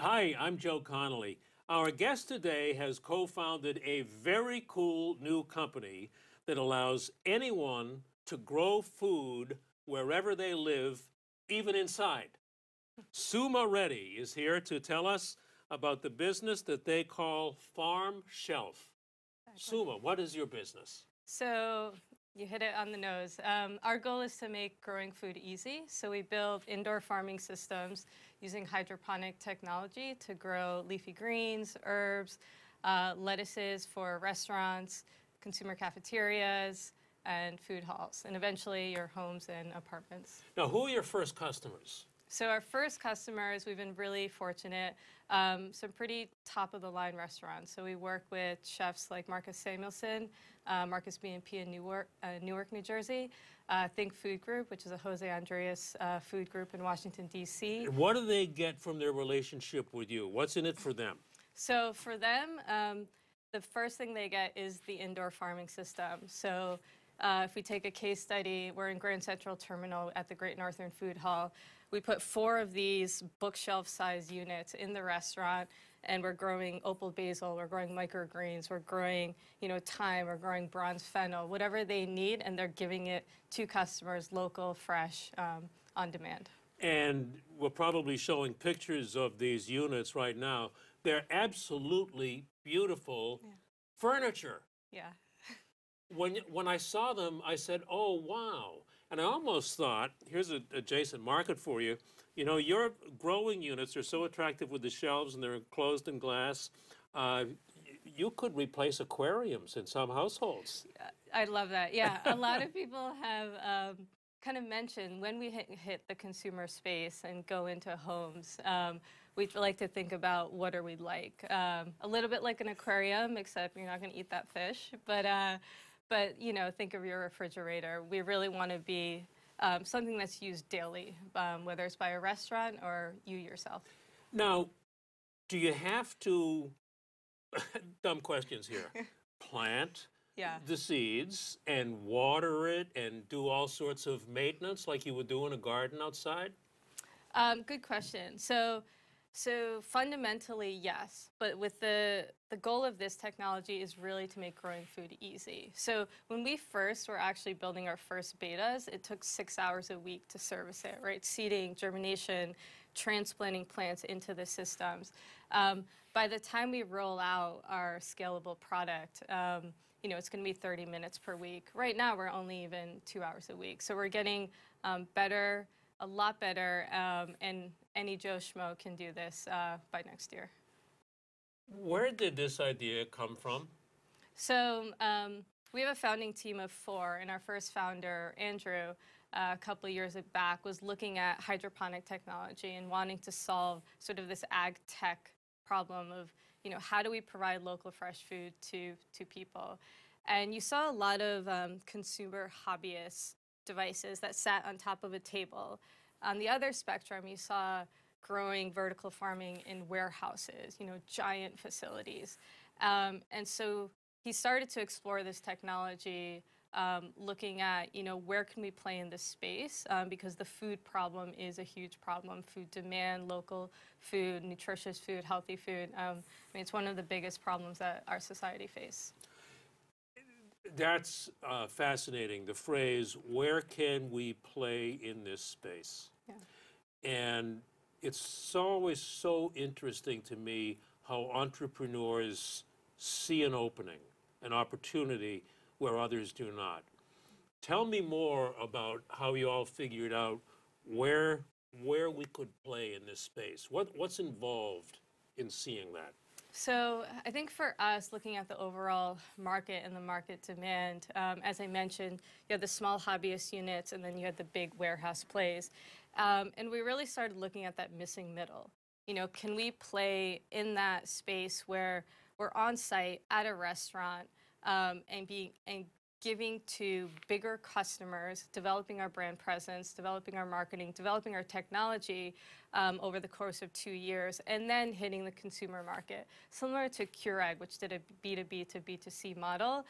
Hi, I'm Joe Connolly. Our guest today has co-founded a very cool new company that allows anyone to grow food wherever they live, even inside. Suma Reddy is here to tell us about the business that they call Farmshelf. Exactly. Suma, what is your business? So you hit it on the nose. Our goal is to make growing food easy. So we build indoor farming systems using hydroponic technology to grow leafy greens, herbs, lettuces for restaurants, consumer cafeterias, and food halls, and eventually your homes and apartments. Now, who are your first customers? So our first customers, we've been really fortunate. Some pretty top-of-the-line restaurants. So we work with chefs like Marcus Samuelson, Marcus B&P in Newark, New Jersey, Think Food Group, which is a Jose Andres food group in Washington, D.C. And what do they get from their relationship with you? What's in it for them? So for them, the first thing they get is the indoor farming system. So if we take a case study, we're in Grand Central Terminal at the Great Northern Food Hall. We put 4 of these bookshelf-sized units in the restaurant, and we're growing opal basil, we're growing microgreens, we're growing, thyme, we're growing bronze fennel, whatever they need, and they're giving it to customers, local, fresh, on demand. And we're probably showing pictures of these units right now. They're absolutely beautiful furniture. Yeah. When I saw them, I said, oh, wow. And I almost thought, here's an adjacent market for you. You know, your growing units are so attractive with the shelves and they're enclosed in glass. You could replace aquariums in some households. I love that. Yeah, a lot of people have kind of mentioned when we hit the consumer space and go into homes, we like to think about what are we like. A little bit like an aquarium, except you're not going to eat that fish. But think of your refrigerator. We really want to be something that's used daily, whether it's by a restaurant or you yourself. Now, do you have to, dumb questions here, plant the seeds and water it and do all sorts of maintenance like you would do in a garden outside? Good question. So fundamentally, yes, but with the goal of this technology is really to make growing food easy. So when we first were actually building our first betas, it took 6 hours a week to service it, right? Seeding, germination, transplanting plants into the systems. By the time we roll out our scalable product, it's going to be 30 minutes per week. Right now, we're only even 2 hours a week. So we're getting better, a lot better, and any Joe Schmo can do this by next year. Where did this idea come from? So we have a founding team of 4, and our first founder, Andrew, a couple of years back, was looking at hydroponic technology and wanting to solve sort of this ag tech problem of, how do we provide local fresh food to people? And you saw a lot of consumer hobbyist devices that sat on top of a table. On the other spectrum, you saw growing vertical farming in warehouses, giant facilities. And so he started to explore this technology, looking at, where can we play in this space? Because the food problem is a huge problem. Food demand, local food, nutritious food, healthy food. It's one of the biggest problems that our society faces. That's fascinating, the phrase, where can we play in this space? Yeah. And it's always so interesting to me how entrepreneurs see an opening, an opportunity where others do not. Tell me more about how you all figured out where we could play in this space. What's involved in seeing that? So I think for us, looking at the overall market and the market demand, as I mentioned, you had the small hobbyist units and then you had the big warehouse plays. And we really started looking at that missing middle. Can we play in that space where we're on site at a restaurant and giving to bigger customers, developing our brand presence, developing our marketing, developing our technology over the course of 2 years, and then hitting the consumer market. Similar to Keurig, which did a B2B to B2C model,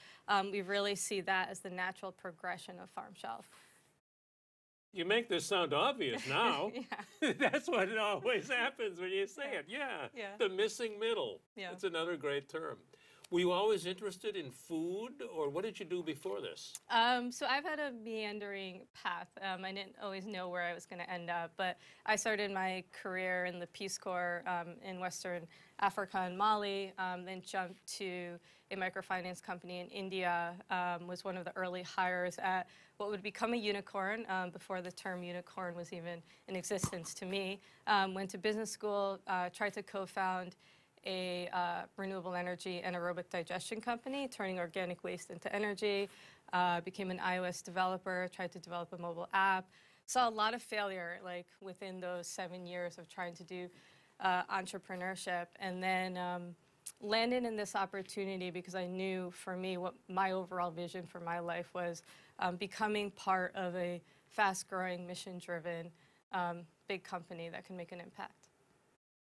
we really see that as the natural progression of Farmshelf. You make this sound obvious now. Yeah. That's what it always happens when you say it. Yeah. Yeah. The missing middle. Yeah. That's another great term. Were you always interested in food, or what did you do before this? So I've had a meandering path. I didn't always know where I was going to end up, but I started my career in the Peace Corps in Western Africa and Mali, then jumped to a microfinance company in India, was one of the early hires at what would become a unicorn before the term unicorn was even in existence to me. Went to business school, tried to co-found a renewable energy anaerobic digestion company, turning organic waste into energy, became an iOS developer, tried to develop a mobile app. Saw a lot of failure like within those 7 years of trying to do entrepreneurship, and then landed in this opportunity because I knew for me what my overall vision for my life was, becoming part of a fast-growing, mission-driven big company that can make an impact.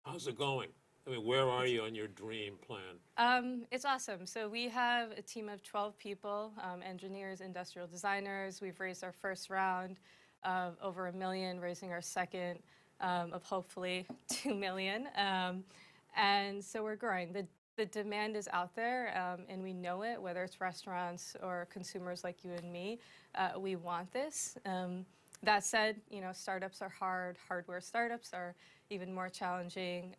How's it going? I mean, where are you on your dream plan? It's awesome. So we have a team of 12 people, engineers, industrial designers. We've raised our first round of over $1 million, raising our second of hopefully 2 million. And so we're growing. The demand is out there, and we know it, whether it's restaurants or consumers like you and me. We want this. That said, you know, startups are hard. Hardware startups are even more challenging.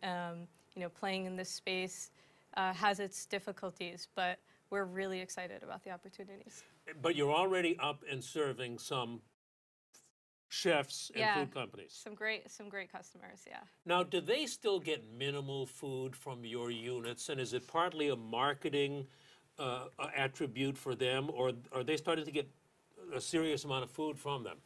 You know, playing in this space has its difficulties, but we're really excited about the opportunities. But you're already up and serving some chefs and food companies. Some great customers, yeah. Now, do they still get minimal food from your units, and is it partly a marketing attribute for them, or are they starting to get a serious amount of food from them?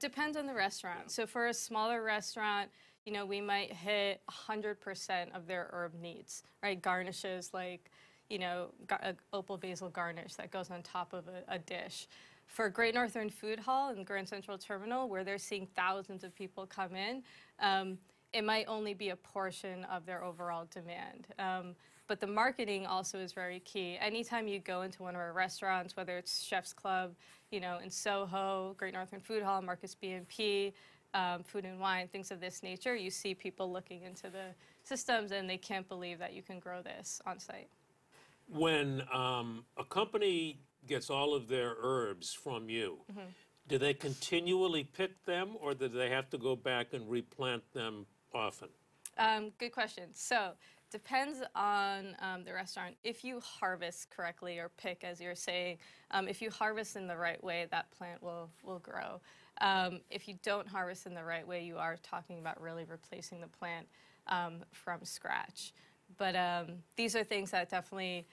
Depends on the restaurant. Yeah. So for a smaller restaurant, you know, we might hit 100% of their herb needs, right? Garnishes like, you know, opal basil garnish that goes on top of a dish. For Great Northern Food Hall in Grand Central Terminal, where they're seeing thousands of people come in, it might only be a portion of their overall demand. But the marketing also is very key. Anytime you go into one of our restaurants, whether it's Chef's Club, you know, in Soho, Great Northern Food Hall, Marcus B&P, Food and Wine, things of this nature, you see people looking into the systems and they can't believe that you can grow this on site. When a company gets all of their herbs from you, do they continually pick them, or do they have to go back and replant them often? Good question. So depends on the restaurant. If you harvest correctly or pick, as you're saying, if you harvest in the right way, that plant will grow. If you don't harvest in the right way, you are talking about really replacing the plant from scratch. But these are things that definitely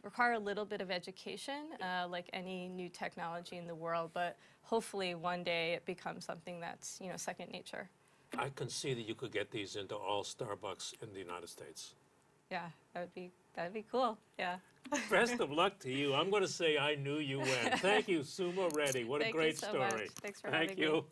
require a little bit of education, like any new technology in the world, but hopefully one day it becomes something that's, you know, second nature. I can see that you could get these into all Starbucks in the United States. Yeah, that'd be cool. Yeah. Best of luck to you. I'm going to say I knew you when. Thank you, Suma Reddy. What a great story. Thank you so much. Thanks for having me. Thank you.